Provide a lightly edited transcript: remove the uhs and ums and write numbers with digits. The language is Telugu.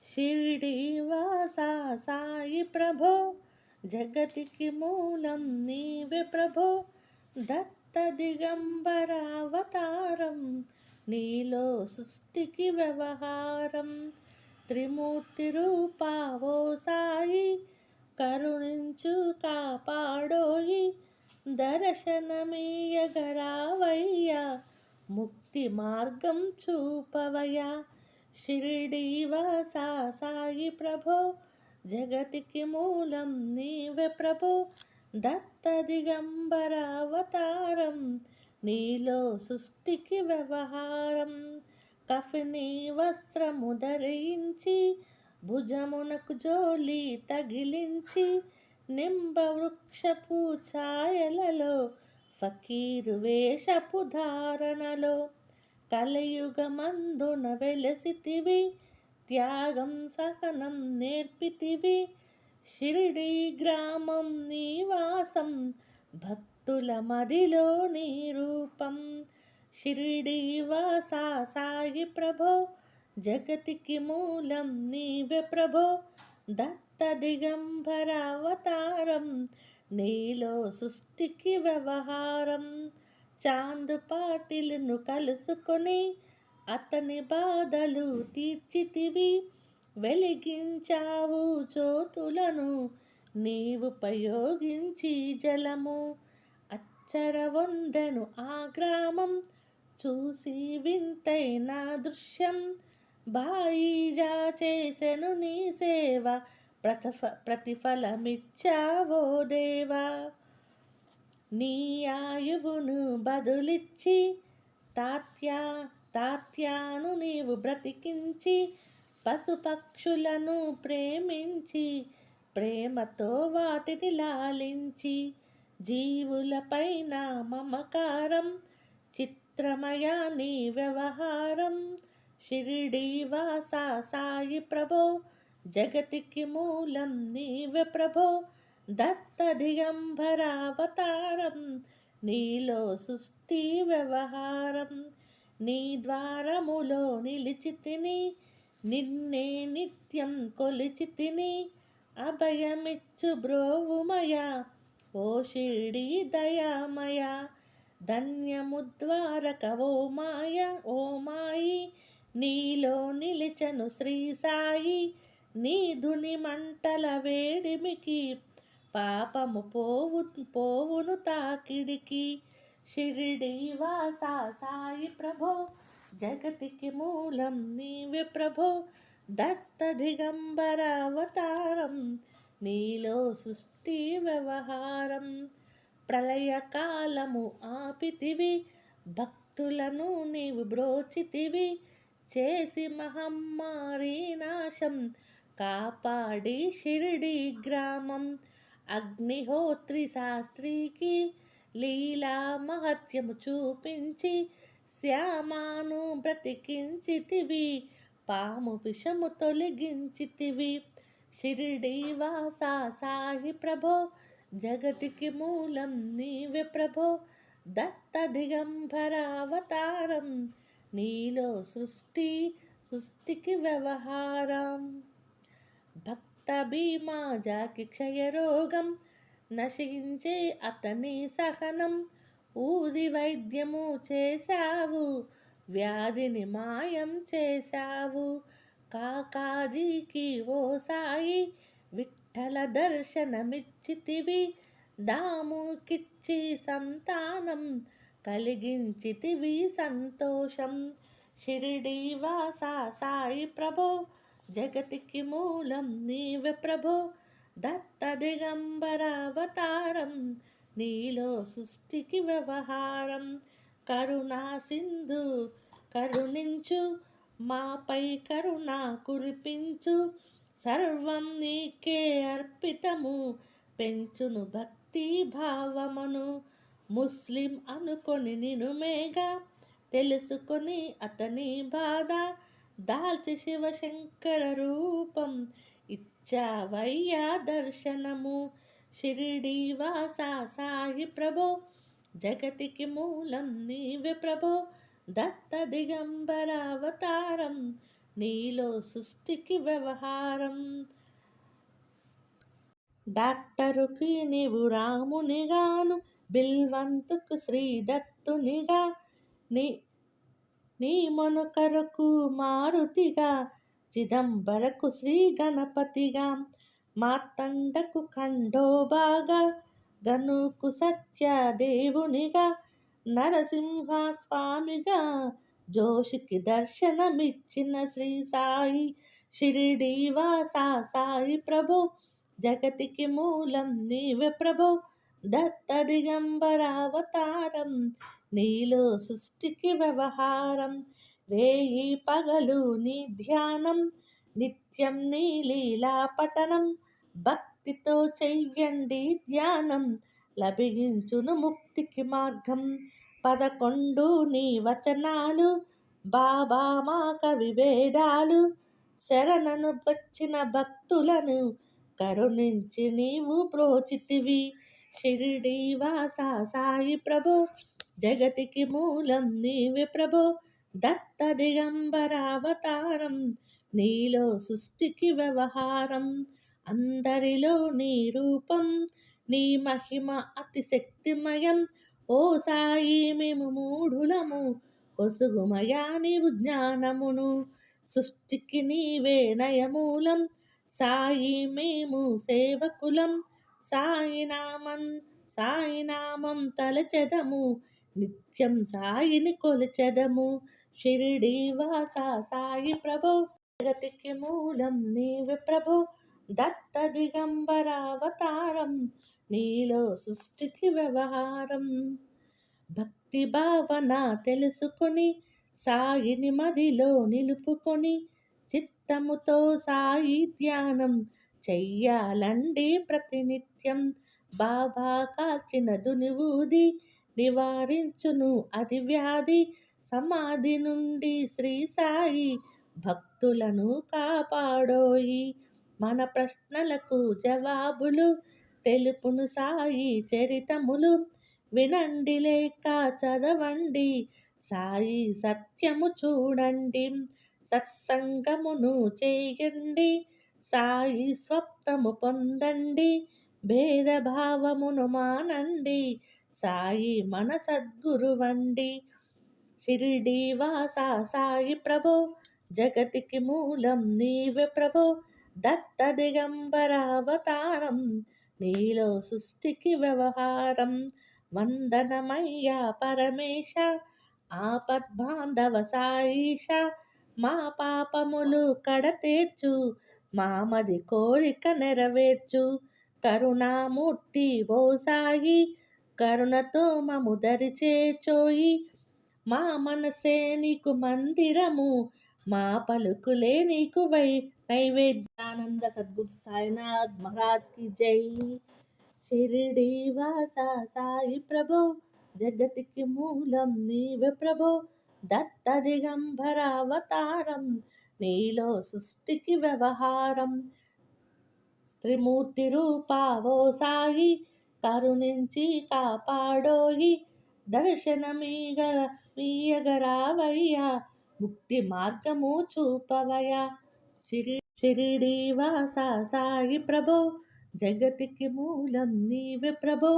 షిరిడీవాసా సాయి ప్రభో, జగతికి మూలం నీవే ప్రభో. దత్త దిగంబరావతారం, నీలో సృష్టికి వ్యవహారం. త్రిమూర్తి రూపావో సాయి, కరుణించు కాపాడోయి. దర్శనమీయగరావయ్యా, ముక్తి మార్గం చూపవయ్యా. షిరిడీవాసా సాయి ప్రభో, జగతికి మూలం నీవే ప్రభో. దత్త దిగంబరావతారం, నీలో సృష్టికి వ్యవహారం. కఫిని వస్త్రము ధరించి, భుజమునకు జోలి తగిలించి, నింబ వృక్షపు ఛాయలలో ఫకీరు వేషపు ధారణలో కలియుగమందున వెలసితివి. త్యాగం సహనం నేర్పితివి. షిరిడీ గ్రామం నివాసం, భక్తుల మదిలో నీ రూపం. షిరిడీవాసా సాయి ప్రభో, జగతికి మూలం నీవే ప్రభో. దత్త దిగంబరావతారం, నీలో సృష్టికి వ్యవహారం. చాంద్ పాటిల్ను కలుసుకొని, అతని బాధలు తీర్చితివి. వెలిగించావు జ్యోతులను, నీవుపయోగించి జలము. అచ్చరవొందెను ఆ గ్రామం, చూసి వింతైన దృశ్యం. బాయిజా చేసెను నీ సేవ, ప్రతిఫలమిచ్చావో దేవా. నీ ఆయువును బదులిచ్చి, తాత్యాను నీవు బ్రతికించి. పశుపక్షులను ప్రేమించి, ప్రేమతో వాటిని లాలించి. జీవులపైన మమకారం, చిత్రమయా నీ వ్యవహారం. షిరిడీవాసా సాయి ప్రభో, జగతికి మూలం నీవే ప్రభో. దత్త దిగంబరావతారం, నీలో సృష్టి వ్యవహారం. నీ ద్వారములో నిలిచితిని, నిన్నే నిత్యం కొలిచితిని. అభయమిచ్చు బ్రోవుమయా, ఓ షిరిడీ దయామయ. ధన్యముద్వారక ఓ మాయ, ఓ మాయి. నీలో నిలిచను శ్రీ సాయి, నీ ధుని మంటల వేడిమికి. పాపము పోవును తాకిడికి. షిరిడీవాసా సాయి ప్రభో, జగతికి మూలం నీవే ప్రభో. దత్త దిగంబరావతారం, నీలో సృష్టి వ్యవహారం. ప్రళయకాలము ఆపితివి, భక్తులను నీవు బ్రోచితివి. చేసి మహమ్మారి నాశం, కాపాడి షిరిడీ గ్రామం. అగ్నిహోత్రి శాస్త్రికి లీలా మహత్యము చూపించి, శ్యామాను బ్రతికించితివి. పాము విషము తొలగించితివి. షిరిడీవాసా సాయి ప్రభో, జగతికి మూలం నీవే ప్రభో. దత్త దిగంబరావతారం, నీలో సృష్టికి వ్యవహారం. భక్త భీమా జాకి క్షయరోగం, నశించే అతని సహనం. ఊది వైద్యము చేశావు, వ్యాధిని మాయం చేశావు. కాకాజీకి ఓ సాయి, విఠల దర్శనమిచ్చితివి. దాముకిచ్చి సంతానం, కలిగించితివి సంతోషం. షిరిడీవాసా సాయి ప్రభో, జగతికి మూలం నీవే ప్రభో. దత్త దిగంబరావతారం, నీలో సృష్టికి వ్యవహారం. కరుణా సింధు కరుణించు, మాపై కరుణ కురిపించు. సర్వం నీకే అర్పితము, పెంచును భక్తి భావమును. ముస్లిం అనుకొని నిను మేఘా, తెలుసుకొని అతని బాధ. దాల్చి శివశంకర రూపం, ఇచ్చావయ్యా దర్శనము. షిరిడీవాసా సాయి ప్రభో, జగతికి మూలం నీవే ప్రభో. దత్త దిగంబరావతారం, నీలో సృష్టికి వ్యవహారం. డాక్టరుకి నీవు రామునిగాను, బిల్వంతుకు శ్రీదత్తునిగా, నీ నీ మనుకరకు మారుతిగా, చిదంబరకు శ్రీ గణపతిగా, మార్తండకు ఖండోబాగా, గనుకు సత్యదేవునిగా, నరసింహ స్వామిగా, జోషికి దర్శనమిచ్చిన శ్రీ సాయి షిరిడి వాసా సాయి ప్రభు, జగతికి మూలం నీవే ప్రభు, దత్త దిగంబరావతారం, నీలో సృష్టికి వ్యవహారం. వేయి పగలు నీ ధ్యానం, నిత్యం నీ లీలా పఠనం, భక్తితో చెయ్యండి ధ్యానం, లభించును ముక్తికి మార్గం. 11 నీ వచనాలు, బాబా మా కవి వేదాలు, శరణను వచ్చిన భక్తులను కరుణించి నీవు ప్రోచితివి. షిరిడి వాసా సాయి ప్రభు, జగతికి మూలం నీవే ప్రభు, దత్త దిగంబరావతారం, నీలో సృష్టికి వ్యవహారం. అందరిలో నీ రూపం, నీ మహిమ అతి శక్తిమయం. ఓ సాయి మేము మూఢులము, కొసుగుమయా నీవు జ్ఞానమును, సృష్టికి నీవే నయమూలం, సాయి మేము సేవకులం, సాయినామం తలచెదము, నిత్యం సాయిని కొలిచెదము. షిరిడి వాసా సాయి ప్రభు, జగతికి మూలం నీవే ప్రభు, దత్త దిగంబరావతారం, నీలో సృష్టికి వ్యవహారం. భక్తి భావన తెలుసుకొని, సాయిని మదిలో నిలుపుకొని, చిత్తముతో సాయి ధ్యానం చెయ్యాలండి ప్రతినిత్యం. బాబా కాల్చిన దునివూది, నివారించును అది వ్యాధి, సమాధి నుండి శ్రీ సాయి భక్తులను కాపాడోయి. మన ప్రశ్నలకు జవాబులు తెలుపును సాయి చరితములు, వినండి లేక చదవండి, సాయి సత్యము చూడండి, సత్సంగమును చేయండి, సాయి స్వప్నము పొందండి, భేదభావమును మానండి, సాయి మన సద్గురువండి. షిరిడి వాసా సాయి ప్రభు, జగతికి మూలం నీవే ప్రభు, దత్త దిగంబరావతారం, నీలో సృష్టికి వ్యవహారం. వందనమయ్యా పరమేశ, ఆపద్బాంధవ సాయిష, మా పాపములు కడతేర్చు, మామది కోరిక నెరవేర్చు, కరుణామూర్తి ఓ సాయి, కరుణతో మము దరిచేర్చోయి. మా మనసే నీకు మందిరము, మా పలుకులే నీకు నైవేద్యానంద. సద్గురు సాయినాథ్ మహారాజ్ కి జై. షిరిడి వాసా సాయి ప్రభు, జగతికి మూలం నీవే ప్రభు, దత్త దిగంబరావతారం, నీలో సృష్టికి వ్యవహారం. త్రిమూర్తి రూపా ఓ సాయి, కరుణించి కాపాడోయి, దర్శనమీయగరావయ్యా, ముక్తి మార్గము చూపవయ్యా. షిరిడి వాసా సాయి ప్రభు, జగతికి మూలం నీవే ప్రభు.